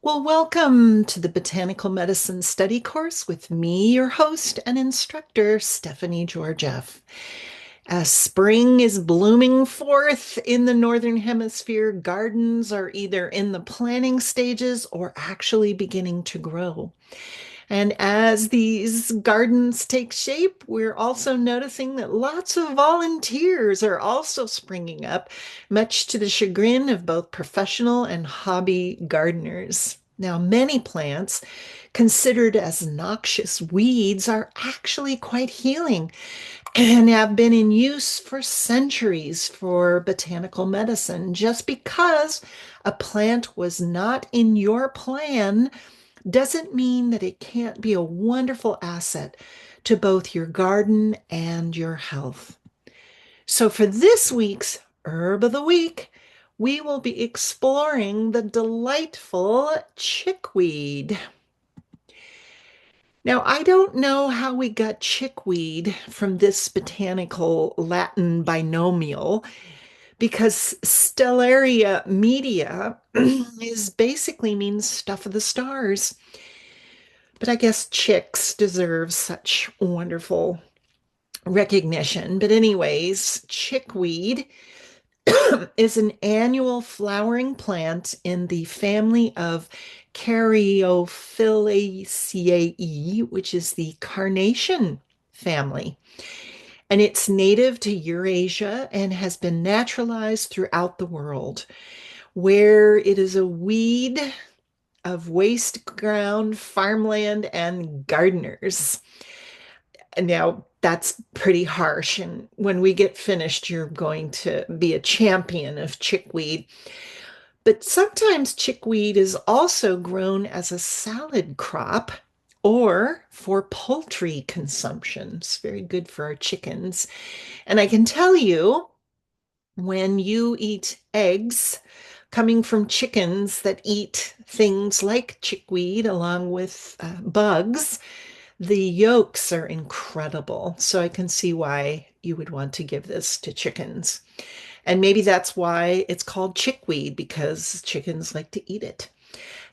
Well, welcome to the Botanical Medicine Study course with me, your host and instructor, Stephanie Georgieff. As spring is blooming forth in the Northern Hemisphere, gardens are either in the planting stages or actually beginning to grow. And as these gardens take shape, we're also noticing that lots of volunteers are also springing up, much to the chagrin of both professional and hobby gardeners. Now, many plants considered as noxious weeds are actually quite healing and have been in use for centuries for botanical medicine. Just because a plant was not in your plan doesn't mean that it can't be a wonderful asset to both your garden and your health. So, for this week's Herb of the Week, we will be exploring the delightful chickweed. Now, I don't know how we got chickweed from this botanical Latin binomial because Stellaria media is basically means stuff of the stars. But I guess chicks deserve such wonderful recognition. But, anyways, chickweed is an annual flowering plant in the family of Caryophyllaceae, which is the carnation family. And it's native to Eurasia and has been naturalized throughout the world, where it is a weed of waste ground, farmland, and gardeners. And now that's pretty harsh. And when we get finished, you're going to be a champion of chickweed. But sometimes chickweed is also grown as a salad crop or for poultry consumption. It's very good for our chickens. And I can tell you, when you eat eggs coming from chickens that eat things like chickweed along with bugs, the yolks are incredible. So I can see why you would want to give this to chickens. And maybe that's why it's called chickweed, because chickens like to eat it.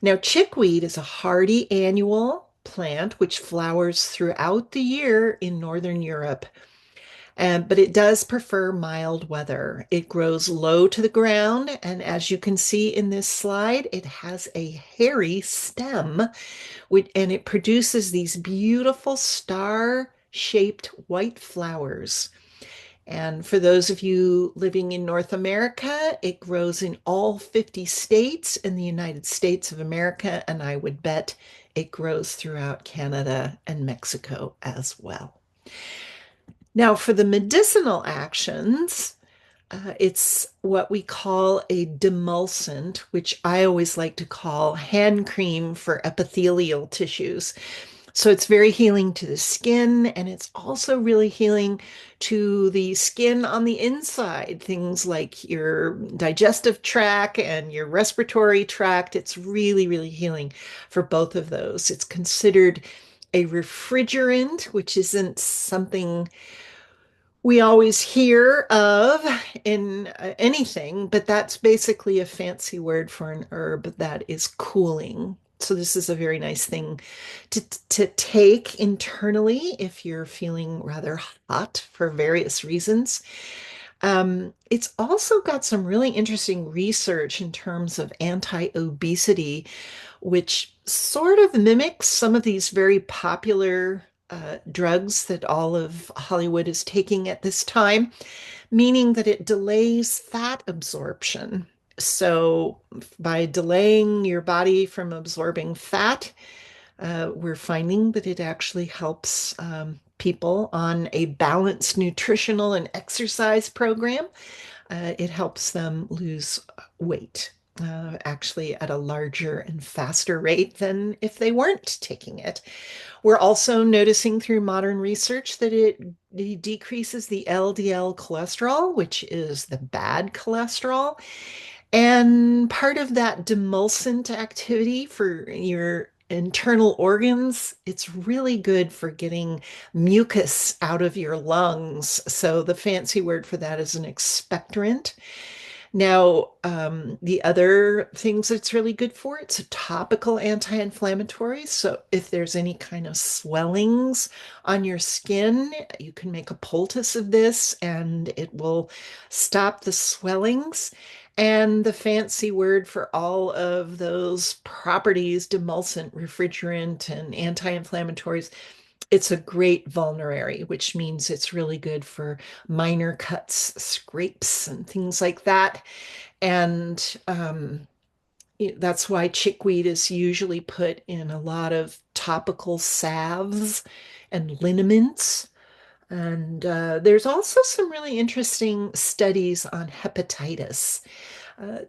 Now, chickweed is a hardy annual plant which flowers throughout the year in Northern Europe. But it does prefer mild weather. It grows low to the ground, and as you can see in this slide, it has a hairy stem, and it produces these beautiful star-shaped white flowers. And for those of you living in North America, it grows in all 50 states in the United States of America, and I would bet it grows throughout Canada and Mexico as well. Now, for the medicinal actions, it's what we call a demulcent, which I always like to call hand cream for epithelial tissues. So it's very healing to the skin, and it's also really healing to the skin on the inside, things like your digestive tract and your respiratory tract. It's really, really healing for both of those. It's considered a refrigerant, which isn't something we always hear of in anything, but that's basically a fancy word for an herb that is cooling. So this is a very nice thing to take internally if you're feeling rather hot for various reasons. It's also got some really interesting research in terms of anti-obesity, which sort of mimics some of these very popular drugs that all of Hollywood is taking at this time, meaning that it delays fat absorption. So, by delaying your body from absorbing fat, we're finding that it actually helps people on a balanced nutritional and exercise program. It helps them lose weight, actually at a larger and faster rate than if they weren't taking it. We're also noticing through modern research that it decreases the LDL cholesterol, which is the bad cholesterol. And part of that demulcent activity for your internal organs, it's really good for getting mucus out of your lungs. So the fancy word for that is an expectorant. Now, the other things it's really good for, it's a topical anti-inflammatory. So if there's any kind of swellings on your skin, you can make a poultice of this and it will stop the swellings. And the fancy word for all of those properties, demulcent, refrigerant, and anti-inflammatories, it's a great vulnerary, which means it's really good for minor cuts, scrapes, and things like that. And that's why chickweed is usually put in a lot of topical salves and liniments. And there's also some really interesting studies on hepatitis.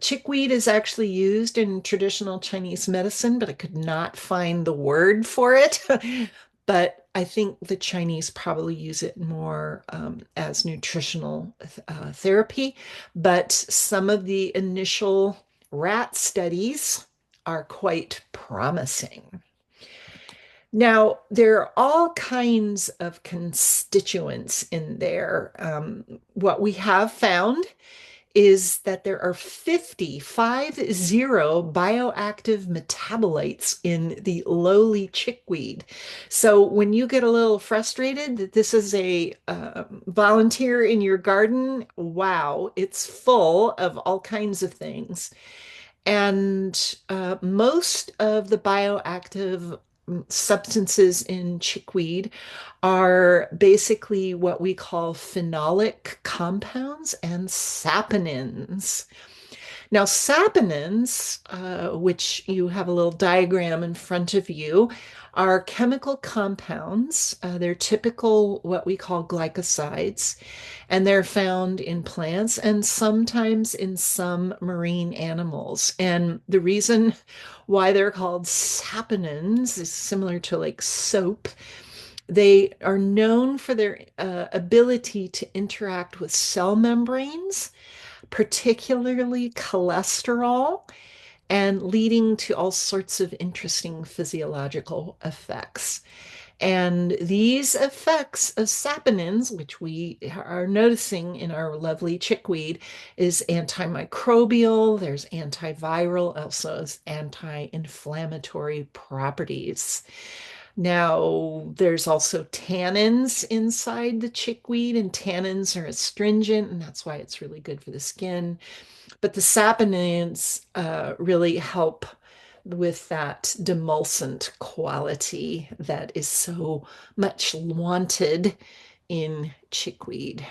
Chickweed is actually used in traditional Chinese medicine, but I could not find the word for it. But I think the Chinese probably use it more as nutritional therapy. But some of the initial rat studies are quite promising. Now, there are all kinds of constituents in there. What we have found is that there are 50 bioactive metabolites in the lowly chickweed. So when you get a little frustrated that this is a volunteer in your garden, wow, it's full of all kinds of things. And most of the bioactive substances in chickweed are basically what we call phenolic compounds and saponins. Now, saponins, which you have a little diagram in front of you, are chemical compounds. They're typical what we call glycosides, and they're found in plants and sometimes in some marine animals. And the reason why they're called saponins is similar to like soap. They are known for their ability to interact with cell membranes, particularly cholesterol, and leading to all sorts of interesting physiological effects. And these effects of saponins, which we are noticing in our lovely chickweed, is antimicrobial, there's antiviral, also has anti-inflammatory properties. Now, there's also tannins inside the chickweed, and tannins are astringent, and that's why it's really good for the skin. But the saponins really help with that demulcent quality that is so much wanted in chickweed.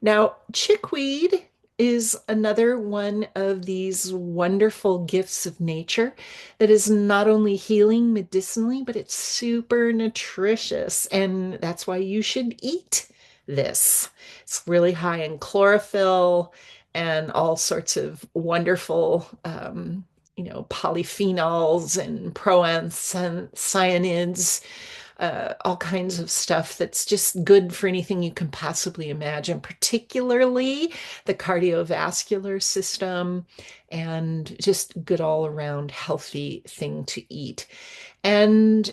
Now, chickweed is another one of these wonderful gifts of nature that is not only healing medicinally, but it's super nutritious. And that's why you should eat this. It's really high in chlorophyll and all sorts of wonderful, polyphenols and proanthocyanins, all kinds of stuff that's just good for anything you can possibly imagine, particularly the cardiovascular system, and just good all around healthy thing to eat. And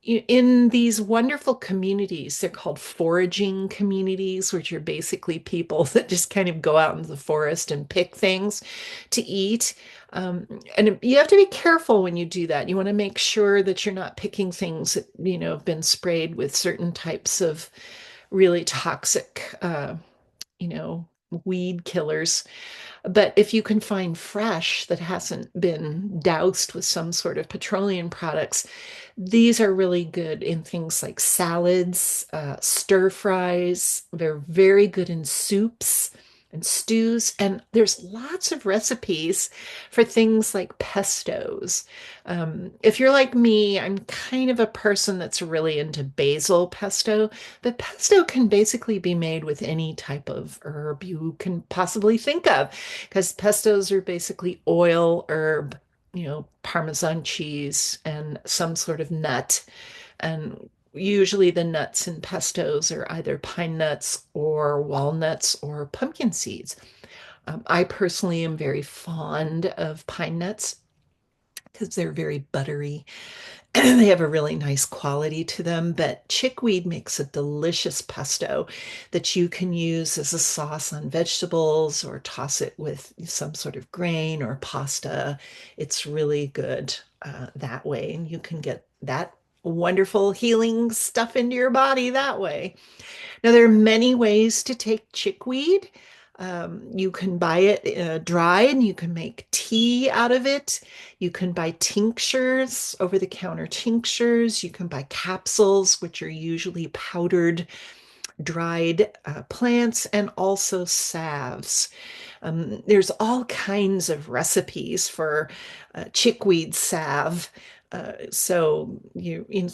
in these wonderful communities, they're called foraging communities, which are basically people that just kind of go out into the forest and pick things to eat. And you have to be careful when you do that. You want to make sure that you're not picking things that, have been sprayed with certain types of really toxic, you know, weed killers. But if you can find fresh that hasn't been doused with some sort of petroleum products, these are really good in things like salads, stir fries. They're very good in soups and stews. And there's lots of recipes for things like pestos. If you're like me, I'm kind of a person that's really into basil pesto, but pesto can basically be made with any type of herb you can possibly think of, because pestos are basically oil, herb, Parmesan cheese, and some sort of nut. And usually the nuts in pestos are either pine nuts or walnuts or pumpkin seeds. I personally am very fond of pine nuts because they're very buttery They have a really nice quality to them, but chickweed makes a delicious pesto that you can use as a sauce on vegetables or toss it with some sort of grain or pasta. It's really good that way, and you can get that wonderful healing stuff into your body that way. Now, there are many ways to take chickweed. You can buy it dried, and you can make tea out of it. You can buy tinctures, over-the-counter tinctures. You can buy capsules, which are usually powdered, dried plants, and also salves. There's all kinds of recipes for chickweed salve. It's a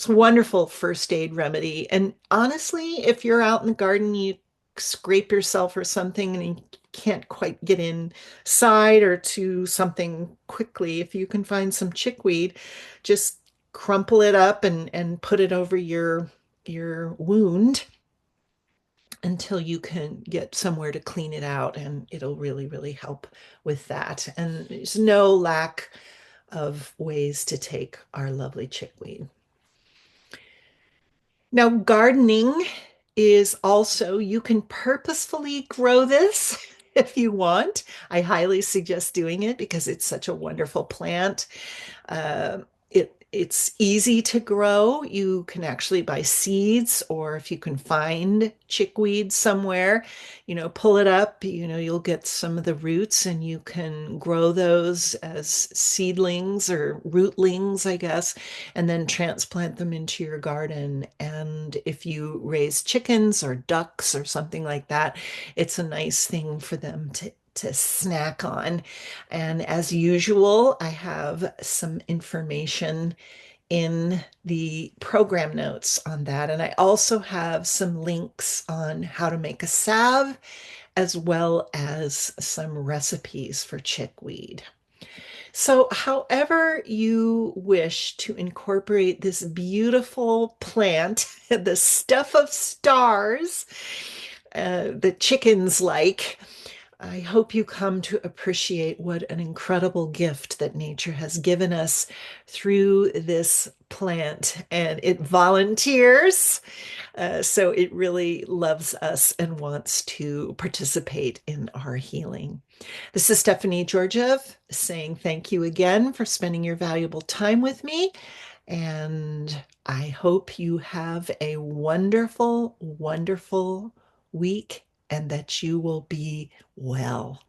wonderful first aid remedy. And honestly, if you're out in the garden, you scrape yourself or something and you can't quite get inside or to something quickly, if you can find some chickweed, just crumple it up and put it over your wound until you can get somewhere to clean it out, and it'll really, really help with that. And there's no lack of ways to take our lovely chickweed. Now, gardening is also, you can purposefully grow this if you want. I highly suggest doing it because it's such a wonderful plant. It's easy to grow. You can actually buy seeds, or if you can find chickweed somewhere, pull it up. You'll get some of the roots, and you can grow those as seedlings or rootlings, I guess, and then transplant them into your garden. And if you raise chickens or ducks or something like that, it's a nice thing for them to snack on. And as usual, I have some information in the program notes on that. And I also have some links on how to make a salve, as well as some recipes for chickweed. So, however you wish to incorporate this beautiful plant, the stuff of stars, that chickens like, I hope you come to appreciate what an incredible gift that nature has given us through this plant. And it volunteers, so it really loves us and wants to participate in our healing. This is Stephanie Georgiev saying thank you again for spending your valuable time with me. And I hope you have a wonderful, wonderful week and that you will be well.